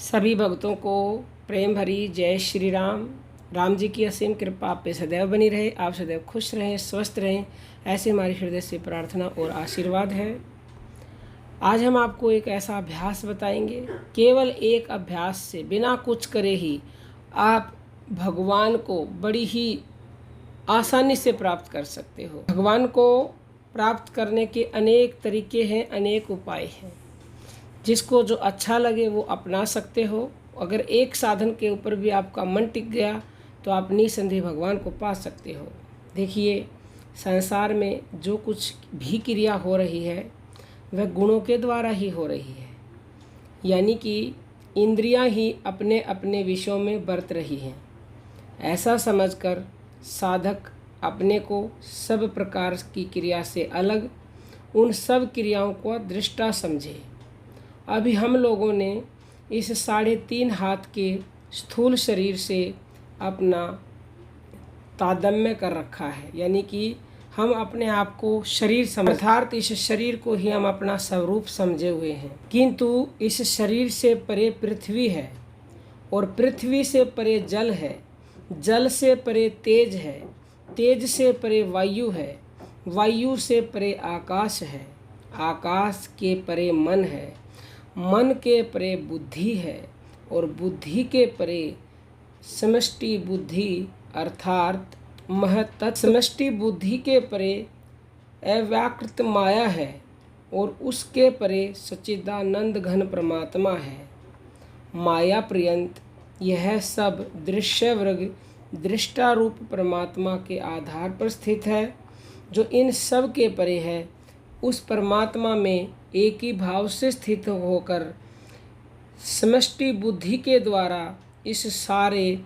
सभी भक्तों को प्रेम भरी जय श्री राम। राम जी की असीम कृपा आप पे सदैव बनी रहे, आप सदैव खुश रहें, स्वस्थ रहें, ऐसे हमारी हृदय से प्रार्थना और आशीर्वाद है। आज हम आपको एक ऐसा अभ्यास बताएंगे, केवल एक अभ्यास से बिना कुछ करे ही आप भगवान को बड़ी ही आसानी से प्राप्त कर सकते हो। भगवान को प्राप्त करने के अनेक तरीके हैं, अनेक उपाय हैं। जिसको जो अच्छा लगे वो अपना सकते हो। अगर एक साधन के ऊपर भी आपका मन टिक गया तो आप निसंदेह भगवान को पा सकते हो। देखिए, संसार में जो कुछ भी क्रिया हो रही है वह गुणों के द्वारा ही हो रही है, यानी कि इंद्रियां ही अपने अपने विषयों में बरत रही हैं। ऐसा समझकर साधक अपने को सब प्रकार की क्रिया से अलग, उन सब क्रियाओं को दृष्टा समझे। अभी हम लोगों ने इस 3.5 हाथ के स्थूल शरीर से अपना तादात्म्य कर रखा है, यानी कि हम अपने आप को शरीर अर्थात इस शरीर को ही हम अपना स्वरूप समझे हुए हैं। किंतु इस शरीर से परे पृथ्वी है और पृथ्वी से परे जल है, जल से परे तेज है, तेज से परे वायु है, वायु से परे आकाश है, आकाश के परे मन है, मन के परे बुद्धि है और बुद्धि के परे समष्टि बुद्धि अर्थात महत्तत्व। समष्टि बुद्धि के परे अव्याकृत माया है और उसके परे सच्चिदानंद घन परमात्मा है। माया पर्यंत यह सब दृश्य वर्ग दृष्टा रूप परमात्मा के आधार पर स्थित है। जो इन सब के परे है, उस परमात्मा में एक ही भाव से स्थित होकर समष्टि बुद्धि के द्वारा इस सारे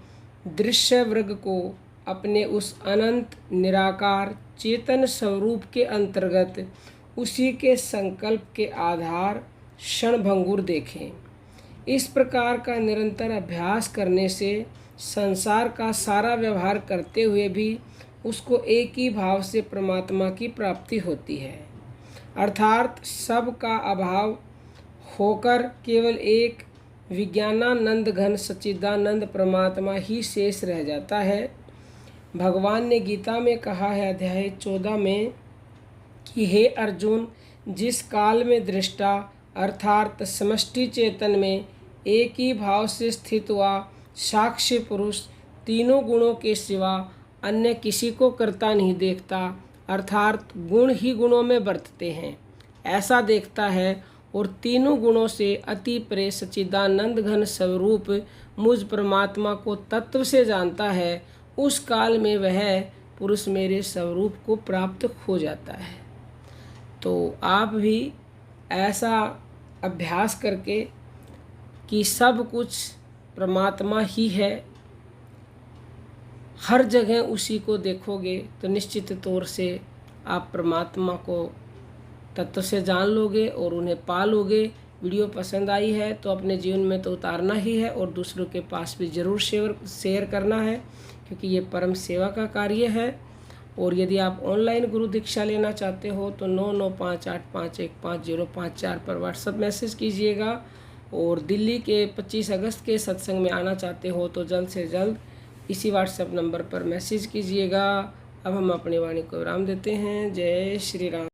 दृश्य वर्ग को अपने उस अनंत निराकार चेतन स्वरूप के अंतर्गत उसी के संकल्प के आधार क्षणभंगुर देखें। इस प्रकार का निरंतर अभ्यास करने से संसार का सारा व्यवहार करते हुए भी उसको एक ही भाव से परमात्मा की प्राप्ति होती है, अर्थात सब का अभाव होकर केवल एक विज्ञानानंद घन सच्चिदानंद परमात्मा ही शेष रह जाता है। भगवान ने गीता में कहा है अध्याय 14 में कि हे अर्जुन, जिस काल में दृष्टा अर्थात समष्टि चेतन में एक ही भाव से स्थित हुआ साक्षी पुरुष तीनों गुणों के सिवा अन्य किसी को करता नहीं देखता, अर्थात गुण ही गुणों में बरतते हैं, ऐसा देखता है और तीनों गुणों से अति परे सच्चिदानंद घन स्वरूप मुझ परमात्मा को तत्व से जानता है, उस काल में वह पुरुष मेरे स्वरूप को प्राप्त हो जाता है। तो आप भी ऐसा अभ्यास करके कि सब कुछ परमात्मा ही है, हर जगह उसी को देखोगे तो निश्चित तौर से आप परमात्मा को तत्व से जान लोगे और उन्हें पा लोगे। वीडियो पसंद आई है तो अपने जीवन में तो उतारना ही है और दूसरों के पास भी ज़रूर शेयर करना है, क्योंकि ये परम सेवा का कार्य है। और यदि आप ऑनलाइन गुरु दीक्षा लेना चाहते हो तो 9958515054 पर व्हाट्सएप मैसेज कीजिएगा। और दिल्ली के 25 अगस्त के सत्संग में आना चाहते हो तो जल्द से जल्द इसी व्हाट्सएप नंबर पर मैसेज कीजिएगा। अब हम अपनी वाणी को विराम देते हैं। जय श्री राम।